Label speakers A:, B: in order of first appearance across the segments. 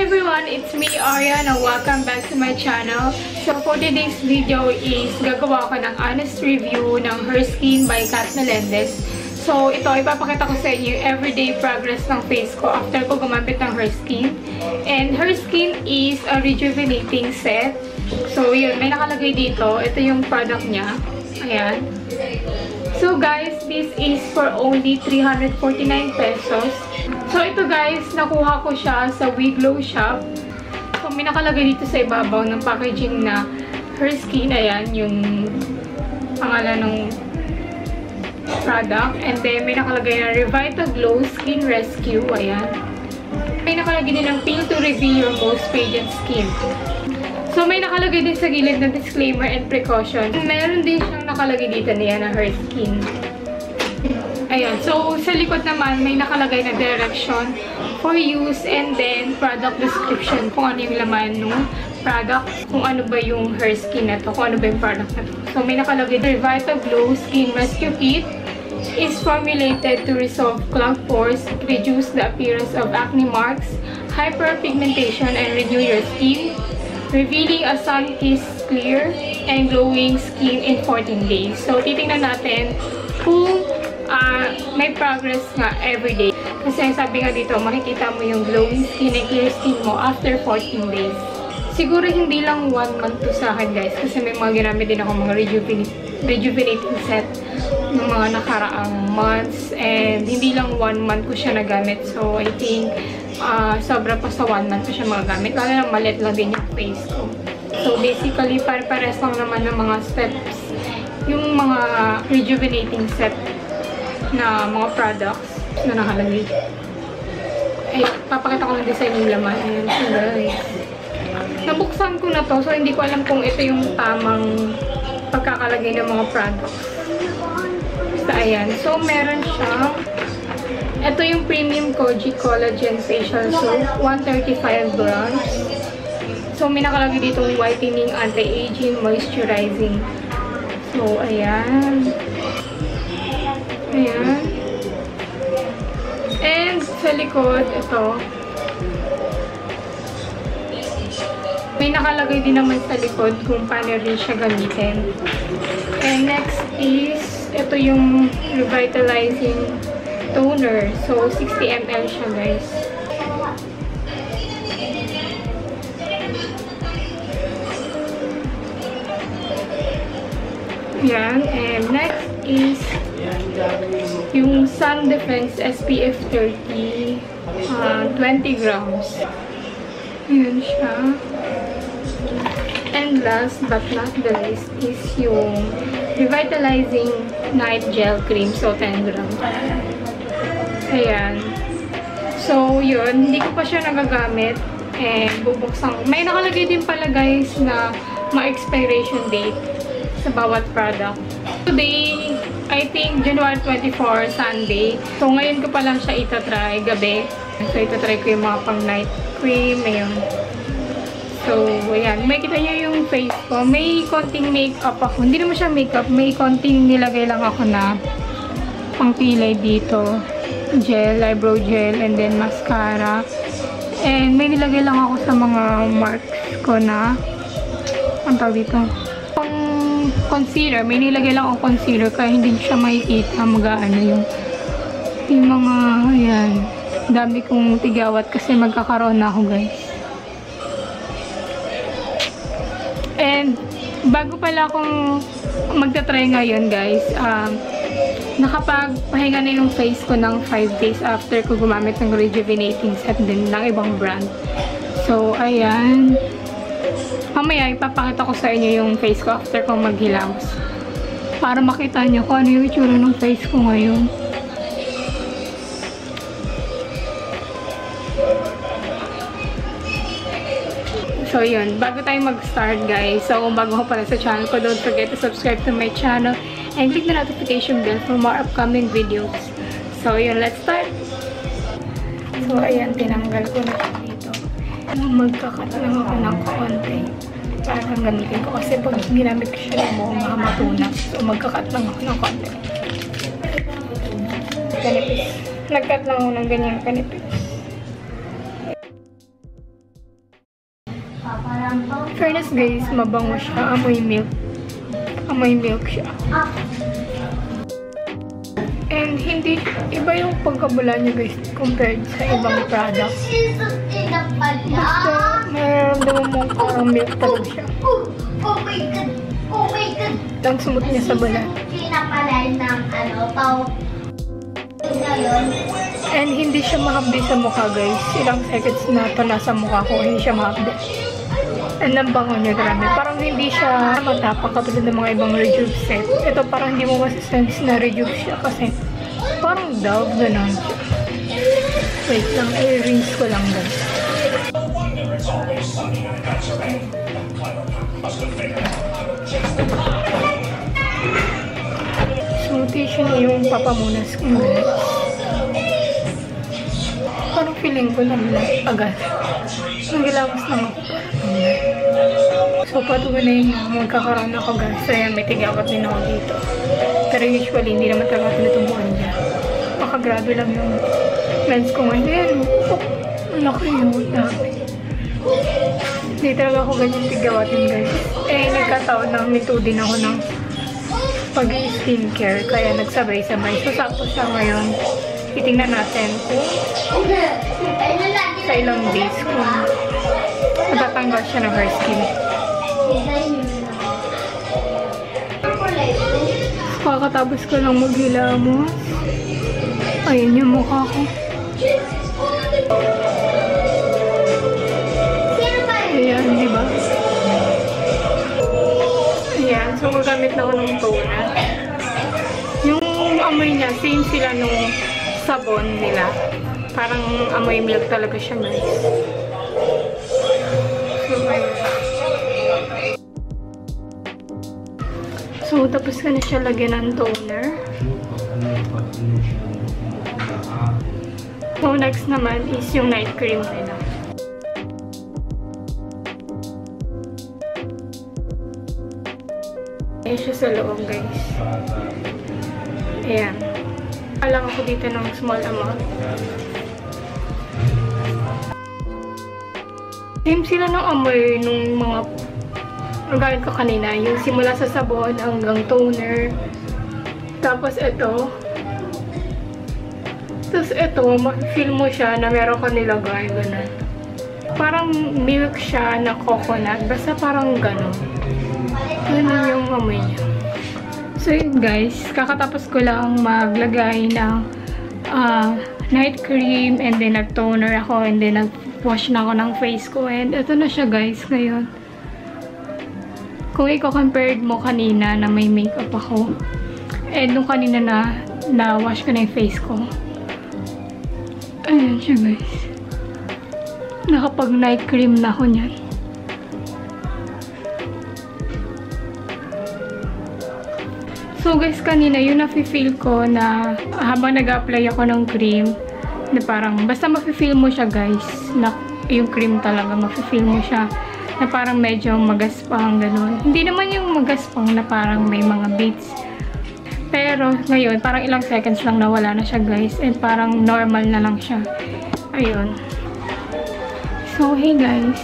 A: everyone, it's me Arya and welcome back to my channel. So for today's video is gagawa ko ng honest review ng Her Skin by Kat Melendez. So ito, ipapakita ko sa inyo yung everyday progress ng face ko after ko gumamit ng Her Skin. And Her Skin is a rejuvenating set. So yun, may nakalagay dito. Ito yung product niya. Ayan. So guys, this is for only 349 pesos. So ito guys, nakuha ko siya sa Wiglow shop. So may nakalagay dito sa ibabaw ng packaging na Her Skin. Ayan, yung pangalan ng product. And then may nakalagay na Revita Glow Skin Rescue. Ayan. May nakalagay din ng pin to reveal your most radiant skin. So, may nakalagay din sa gilid na disclaimer and precaution. Meron din siyang nakalagay dito niya na Her Skin. Ayan. So, sa likod naman, may nakalagay na direction for use and then product description. Kung ano yung laman ng product, kung ano ba yung Her Skin na to, kung ano ba yung product na to. So, may nakalagay Revita Glow Skin Rescue Kit is formulated to resolve clogged pores, reduce the appearance of acne marks, hyperpigmentation, and renew your skin. Revealing a sun-kissed clear and glowing skin in 14 days. So, titingnan natin kung may progress nga everyday. Kasi sabi nga dito, makikita mo yung glowing skin and clear skin mo after 14 days. Siguro hindi lang 1 month to sa akin guys. Kasi may mga ginamit din ako mga rejuvenating set ng mga nakaraang months. And hindi lang 1 month ko siya nagamit. So, I think sobra pa sa 1 month ko siya magagamit. Lalo na maliit lang din yung face ko. So, basically, pare-pares lang naman ng mga steps. Yung mga rejuvenating set na mga products na nakalagay. Ay, papakita ko lang din sa inyo yung laman. Ayan, guys. Nabuksan ko na to. So, hindi ko alam kung ito yung tamang pagkakalagay ng mga products. Basta, ayan. So, meron siyang ito yung Premium Koji Collagen Facial Soap, 135 grams. So, may nakalagay ditong whitening, anti-aging, moisturizing. So, ayan. Ayan. And sa likod, ito. May nakalagay din naman sa likod kung paano rin siya gamitin. And next is, ito yung revitalizing toner. So, 60 ml siya, guys. Yan. And next is yung Sun Defense SPF 30, 20 grams. Yan siya. And last but not the least is yung Revitalizing Night Gel Cream. So, 10 grams. Ayan. So, yun. Hindi ko pa siya nagagamit. And bubuksan. May nakalagay din pala guys na ma-expiration date sa bawat product. Today, I think January 24, Sunday. So, ngayon ko pa lang siya itatry gabi. So, itatry ko yung mga pang night cream. Ayun. So, ayan. May kita nyo yung face ko. May konting makeup ako. Hindi naman siya makeup. May konting nilagay lang ako na pang pilay dito. Gel, eyebrow gel, and then mascara. And may nilagay lang ako sa mga marks ko na ang tawag dito. Pang concealer. May nilagay lang ako concealer kaya hindi siya makikita mag-ano yung mga, ayan. Dami kong tigawat kasi magkakaroon na ako guys. And, bago pala akong magta-try ngayon, guys, nakapagpahinga na yung face ko ng 5 days after ko gumamit ng rejuvenating set din ng ibang brand. So, ayan. Mamaya, ipapakita ko sa inyo yung face ko after kong maghilamos. Para makita nyo kung ano yung itsura ng face ko ngayon. So, yun. Bago tayo mag-start, guys. So, kung bago ko pala sa channel ko, don't forget to subscribe to my channel and click the notification bell for more upcoming videos. So, yun. Let's start! So, ayan. Tinanggal ko na siya dito. Magkakat lang ako ng konti para gamitin ko. Kasi pag ginamit ko siya ng buong mga matunak. So, magkakat lang ako ng konti. Ganipis. Nagkat lang ako ng ganyan kanipis. fairness guys, mabango siya. Amoy milk. Amoy milk siya. And hindi, iba yung pagkabula niya guys compared sa ibang products. Basta, mararamdaman mo parang milk talaga siya.
B: Oh my God! Oh my God!
A: Ang sumot niya sa balat.
B: Pinapalay ng pau.
A: And hindi siya mahapdi sa mukha guys. Ilang seconds na ito nasa mukha ko, hindi siya mahapdi. And ang bango niya, grabe. Parang hindi siya matapang katulad ng mga ibang rejuve set. Ito parang hindi mo masisense na rejuve siya kasi parang Dove, gano'n. Wait lang, i-rinse ko lang guys. Smoothies yun yung papamunas ko guys. Parang feeling ko naman agad. Ang gilamos na ako. So, patuloy na magkakaroon ako guys. So, yan, may tigawat din ako dito. Pero usually, hindi naman talaga tinutubuan niya. Makagrabe lang yung lens ko ngayon. Ayan, oh, ang laki yun. Hindi talaga ako ganyan tigawatin guys. Eh, nagkataon na minto din ako ng pag-skincare. Kaya nagsabay-sabay. So, sakto siya ngayon. Titingnan natin kung sa ilang days kung matatanggal siya ng hair skin. Kakatapos ko lang maghilamos. Ayun yung mukha ko. Ayan, di ba? Ayan, so magamit na ako ng toner. Yung amoy niya, same sila nung sabon nila. Parang amoy milk talaga siya guys. So, tapos ko na siya lagyan ng toner. So, next naman is yung night cream nila. Ayan siya sa loob, guys. Ayan. Alang ako dito ng small amount. Same sila ng amoy nung mga gamit ko kanina. Yung simula sa sabon hanggang toner. Tapos ito. Tapos ito, ma-feel mo siya na meron ka nilagay. Ganun. Parang milk siya na coconut. Basta parang ganun. Ganun yung amoy niya. So yun guys, kakatapos ko lang maglagay ng night cream and then nag-toner ako and then nag-wash na ako ng face ko and ito na siya guys ngayon. Kung i-compared mo kanina na may makeup ako and nung kanina na wash ko na yung face ko, ayan siya guys. Nakapag night cream na ako niyan. So guys, kanina yung nafe-feel ko na habang nag-apply ako ng cream, na parang basta mafe-feel mo siya guys, na yung cream talaga mafe-feel mo siya na parang medyo magaspang ganun. Hindi naman yung magaspang na parang may mga beads. Pero ngayon, parang ilang seconds lang nawala na siya guys and parang normal na lang siya. Ayun. So hey guys,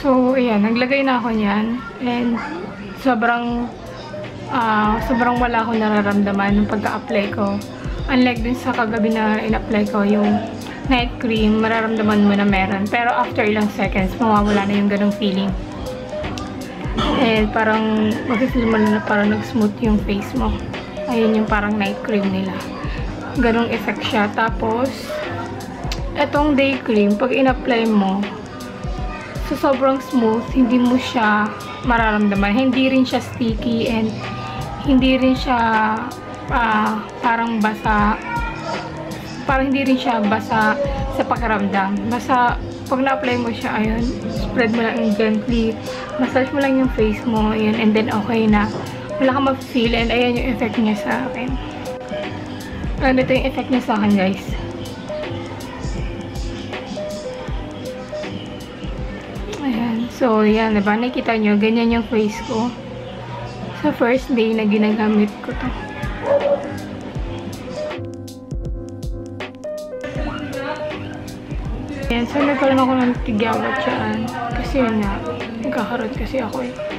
A: so, ayan, naglagay na ako niyan and sobrang wala akong nararamdaman nung pagka-apply ko. Unlike dun sa kagabi na in-apply ko yung night cream, mararamdaman mo na meron. Pero after ilang seconds, mawawala na yung ganong feeling. And parang mag-feel mo na parang nag-smooth yung face mo. Ayun yung parang night cream nila. Ganong effect siya. Tapos, etong day cream, pag in-apply mo, so, sobrang smooth, hindi mo siya mararamdaman. Hindi rin siya sticky and hindi rin siya parang basa. Parang hindi rin siya basa sa pakiramdam. Basta, pag na-apply mo siya, ayun, spread mo lang gently. Massage mo lang yung face mo, ayun, and then okay na. Wala kang ma-feel and ayan yung effect niya sa akin. And ito yung effect niya sa akin, guys. So, yan, diba? Nakikita nyo, ganyan yung face ko. Sa first day na ginagamit ko to. Ayan, so nagkaroon ako ng tigyawat dyan. Kasi yun na, nagkakaroon kasi ako eh.